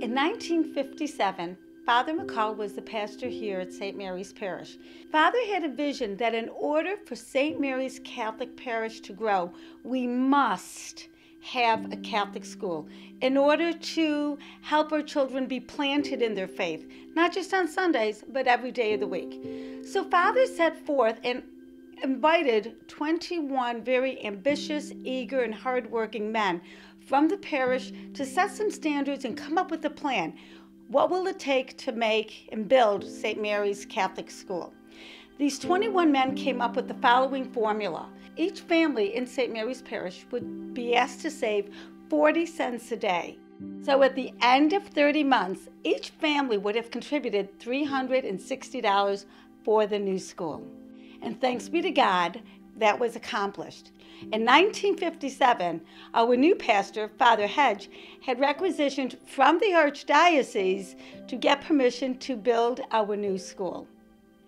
In 1957, Father McCall was the pastor here at St. Mary's Parish. Father had a vision that in order for St. Mary's Catholic Parish to grow, we must have a Catholic school in order to help our children be planted in their faith, not just on Sundays, but every day of the week. So Father set forth and invited 21 very ambitious, eager, and hardworking men from the parish to set some standards and come up with a plan. What will it take to make and build St. Mary's Catholic School? These 21 men came up with the following formula. Each family in St. Mary's Parish would be asked to save 40 cents a day. So at the end of 30 months, each family would have contributed $360 for the new school. And thanks be to God, that was accomplished. In 1957, our new pastor, Father Hedge, had requisitioned from the Archdiocese to get permission to build our new school.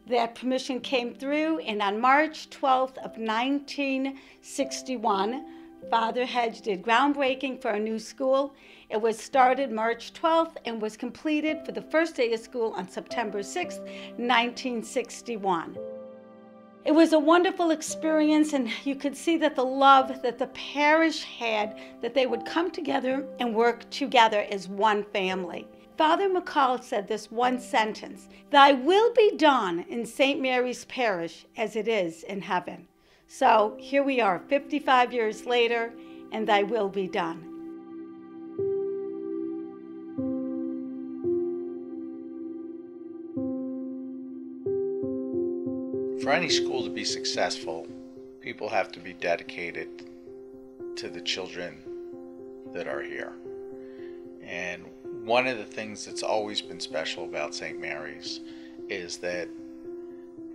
That permission came through, and on March 12th of 1961, Father Hedge did groundbreaking for our new school. It was started March 12th and was completed for the first day of school on September 6th, 1961. It was a wonderful experience, and you could see that the love that the parish had, that they would come together and work together as one family. Father McCall said this one sentence, "Thy will be done in St. Mary's Parish as it is in heaven." So here we are 55 years later, and thy will be done. For any school to be successful, people have to be dedicated to the children that are here. And one of the things that's always been special about St. Mary's is that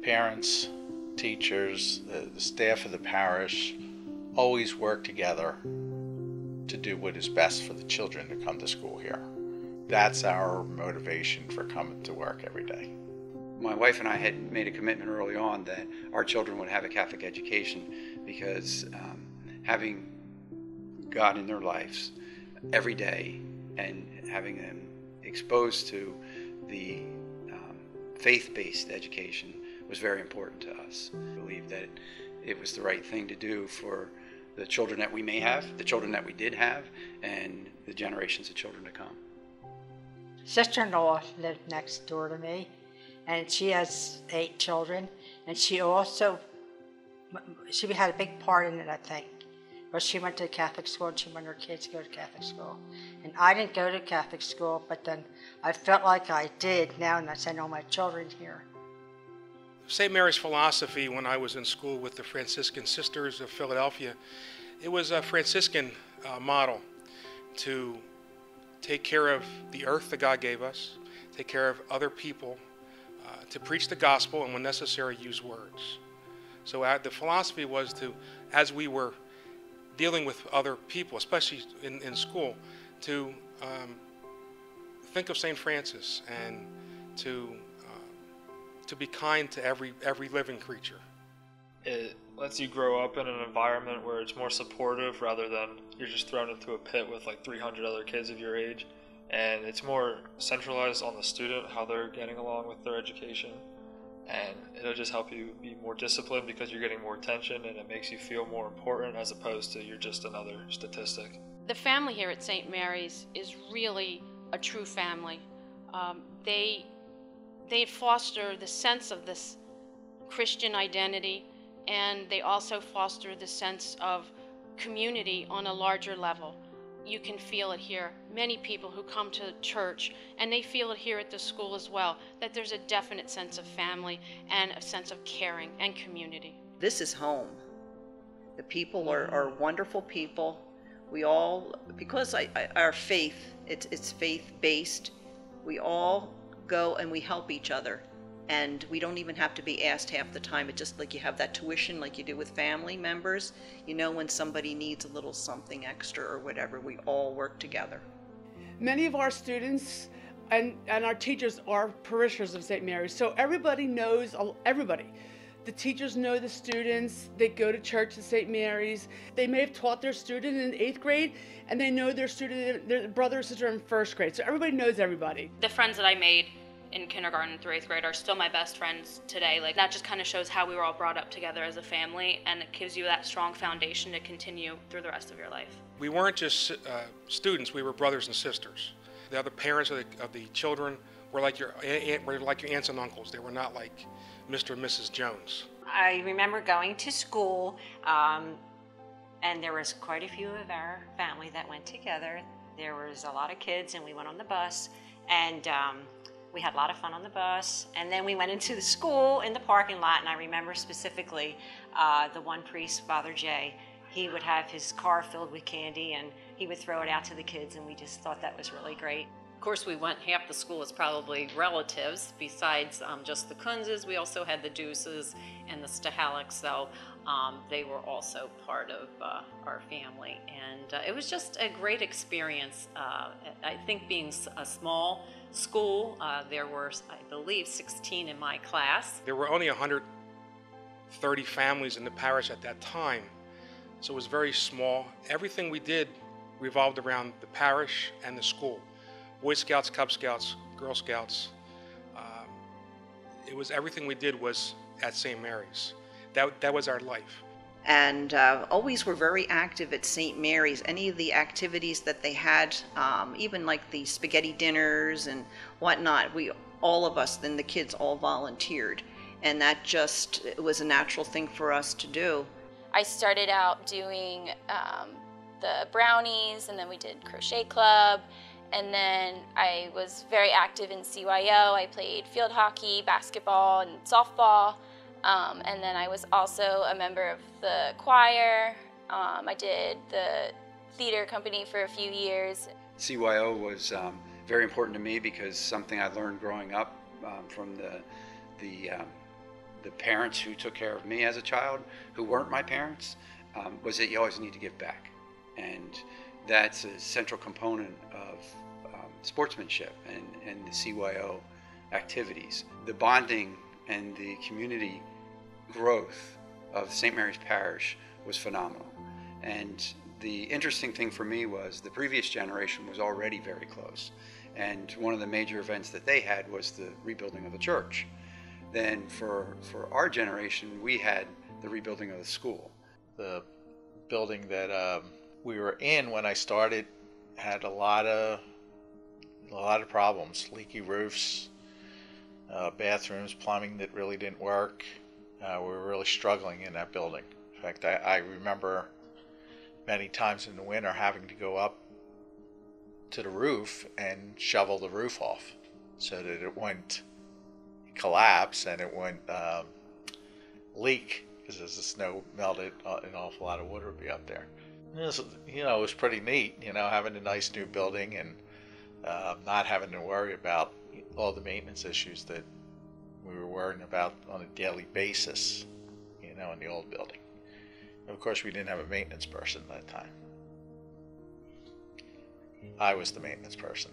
parents, teachers, the staff of the parish always work together to do what is best for the children to come to school here. That's our motivation for coming to work every day. My wife and I had made a commitment early on that our children would have a Catholic education because having God in their lives every day and having them exposed to the faith-based education was very important to us. I believe that it was the right thing to do for the children that we may have, the children that we did have, and the generations of children to come. Sister-in-law lived next door to me, and she has 8 children, and she had a big part in it, I think. But she went to Catholic school, and she wanted her kids to go to Catholic school. And I didn't go to Catholic school, but then I felt like I did now, and I sent all my children here. St. Mary's philosophy, when I was in school with the Franciscan Sisters of Philadelphia, it was a Franciscan model to take care of the earth that God gave us, take care of other people, to preach the gospel, and when necessary, use words. So the philosophy was to, as we were dealing with other people, especially in school, to think of St. Francis and to be kind to every living creature. It lets you grow up in an environment where it's more supportive rather than you're just thrown into a pit with like 300 other kids of your age. And it's more centralized on the student, how they're getting along with their education. And it'll just help you be more disciplined because you're getting more attention, and it makes you feel more important as opposed to you're just another statistic. The family here at St. Mary's is really a true family. They foster the sense of this Christian identity, and they also foster the sense of community on a larger level. You can feel it here. Many people who come to church, and they feel it here at the school as well, that there's a definite sense of family and a sense of caring and community. This is home. The people are wonderful people. We all, because our faith, it's faith-based, we all go and we help each other. And we don't even have to be asked half the time. It's just like you have that tuition like you do with family members. You know when somebody needs a little something extra or whatever, we all work together. Many of our students and our teachers are parishioners of St. Mary's, so everybody knows everybody. The teachers know the students. They go to church at St. Mary's. They may have taught their student in 8th grade, and they know their student, their brother or sister in 1st grade. So everybody knows everybody. The friends that I made in kindergarten through 8th grade are still my best friends today. Like, that just kind of shows how we were all brought up together as a family, and it gives you that strong foundation to continue through the rest of your life. We weren't just students, we were brothers and sisters. The other parents of the children were like your aunts and uncles. They were not like Mr. and Mrs. Jones. I remember going to school, and there was quite a few of our family that went together. There was a lot of kids, and we went on the bus, and we had a lot of fun on the bus. And then we went into the school in the parking lot, and I remember specifically the one priest, Father Jay. He would have his car filled with candy, and he would throw it out to the kids, and we just thought that was really great. Of course, we went, half the school is probably relatives, besides just the Kunzes. We also had the Deuces and the Stahalics, so they were also part of our family. And it was just a great experience. I think being a small school, there were, I believe, 16 in my class. There were only 130 families in the parish at that time, so it was very small. Everything we did revolved around the parish and the school. Boy Scouts, Cub Scouts, Girl Scouts. It was everything we did was at St. Mary's. That was our life. And always were very active at St. Mary's. Any of the activities that they had, even like the spaghetti dinners and whatnot, all of us, then the kids all volunteered. And that just, it was a natural thing for us to do. I started out doing the brownies, and then we did crochet club, and then I was very active in CYO. I played field hockey, basketball, and softball, and then I was also a member of the choir. I did the theater company for a few years. CYO was very important to me because something I learned growing up from the parents who took care of me as a child, who weren't my parents, was that you always need to give back. And that's a central component of sportsmanship and the CYO activities. The bonding and the community growth of St. Mary's Parish was phenomenal. And the interesting thing for me was the previous generation was already very close. And one of the major events that they had was the rebuilding of the church. Then for our generation, we had the rebuilding of the school. The building that we were in when I started had a lot of problems. Leaky roofs, bathrooms, plumbing that really didn't work. We were really struggling in that building. In fact, I remember many times in the winter having to go up to the roof and shovel the roof off so that it wouldn't collapse and it wouldn't leak, because as the snow melted, an awful lot of water would be up there. It was pretty neat, having a nice new building and not having to worry about all the maintenance issues that we were worrying about on a daily basis, in the old building. And of course, we didn't have a maintenance person at that time. I was the maintenance person.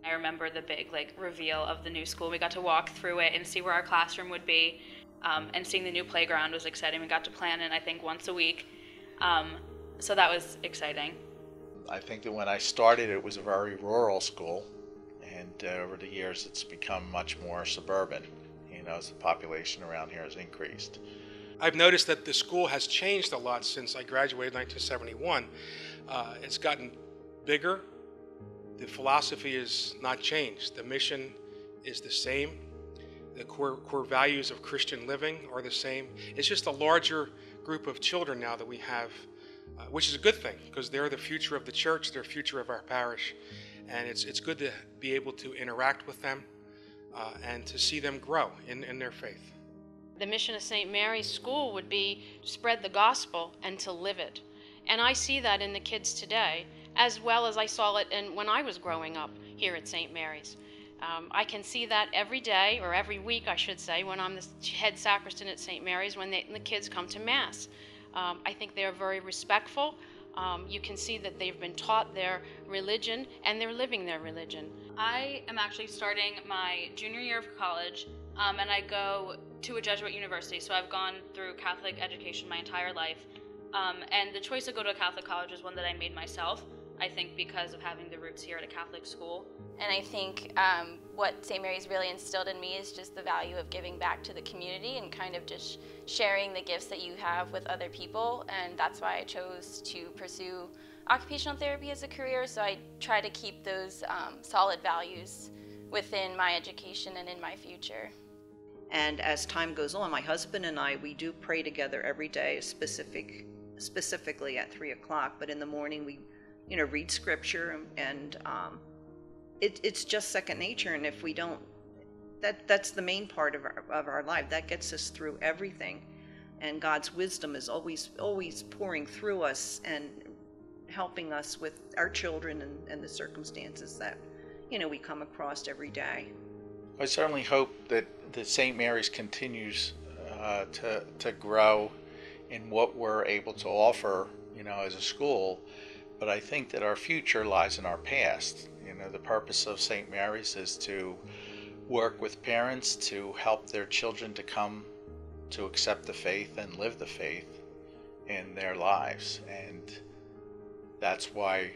I remember the big reveal of the new school. We got to walk through it and see where our classroom would be, and seeing the new playground was exciting. We got to plan it, I think, once a week, so that was exciting. I think that when I started, it was a very rural school, and over the years it's become much more suburban, as the population around here has increased. I've noticed that the school has changed a lot since I graduated in 1971. It's gotten bigger. The philosophy is not changed. The mission is the same. The core values of Christian living are the same. It's just a larger group of children now that we have, which is a good thing, because they're the future of the church, they're the future of our parish. And it's good to be able to interact with them and to see them grow in their faith. The mission of St. Mary's School would be to spread the gospel and to live it. And I see that in the kids today, as well as I saw it when I was growing up here at St. Mary's. I can see that every day, or every week I should say, when I'm the head sacristan at St. Mary's, when the kids come to Mass. I think they're very respectful. You can see that they've been taught their religion and they're living their religion. I am actually starting my junior year of college and I go to a Jesuit university, so I've gone through Catholic education my entire life. And the choice to go to a Catholic college is one that I made myself, I think because of having the roots here at a Catholic school. And I think what St. Mary's really instilled in me is just the value of giving back to the community and kind of just sharing the gifts that you have with other people. And that's why I chose to pursue occupational therapy as a career, so I try to keep those solid values within my education and in my future. And as time goes on, my husband and I, we do pray together every day, specifically at 3 o'clock. But in the morning, we, read scripture, and it's just second nature. And if we don't, that's the main part of our life. That gets us through everything. And God's wisdom is always pouring through us and helping us with our children and the circumstances that, we come across every day. I certainly hope that St. Mary's continues to grow in what we're able to offer, as a school. But I think that our future lies in our past. The purpose of St. Mary's is to work with parents to help their children to come to accept the faith and live the faith in their lives. And that's why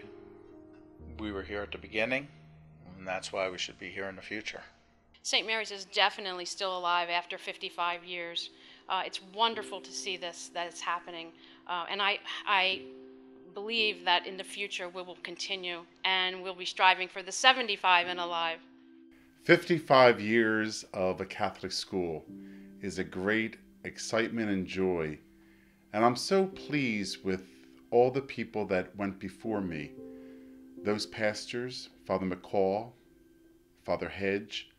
we were here at the beginning, and that's why we should be here in the future. St. Mary's is definitely still alive after 55 years. It's wonderful to see that it's happening. And I believe that in the future we will continue and we'll be striving for the 75 and alive. 55 years of a Catholic school is a great excitement and joy. And I'm so pleased with all the people that went before me. Those pastors, Father McCall, Father Hedge,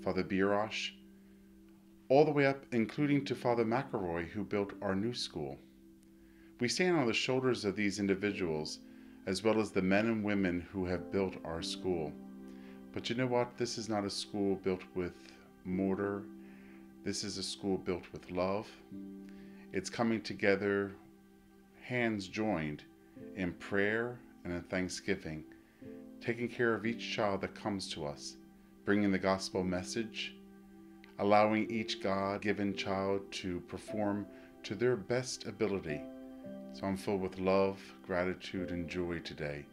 Father Birosh, all the way up, including to Father McElroy, who built our new school. We stand on the shoulders of these individuals, as well as the men and women who have built our school. But you know what? This is not a school built with mortar. This is a school built with love. It's coming together, hands joined, in prayer and in thanksgiving, taking care of each child that comes to us, bringing the gospel message, allowing each God-given child to perform to their best ability. So I'm filled with love, gratitude, and joy today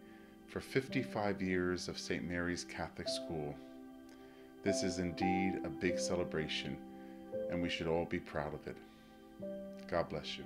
for 55 years of St. Mary's Catholic School. This is indeed a big celebration, and we should all be proud of it. God bless you.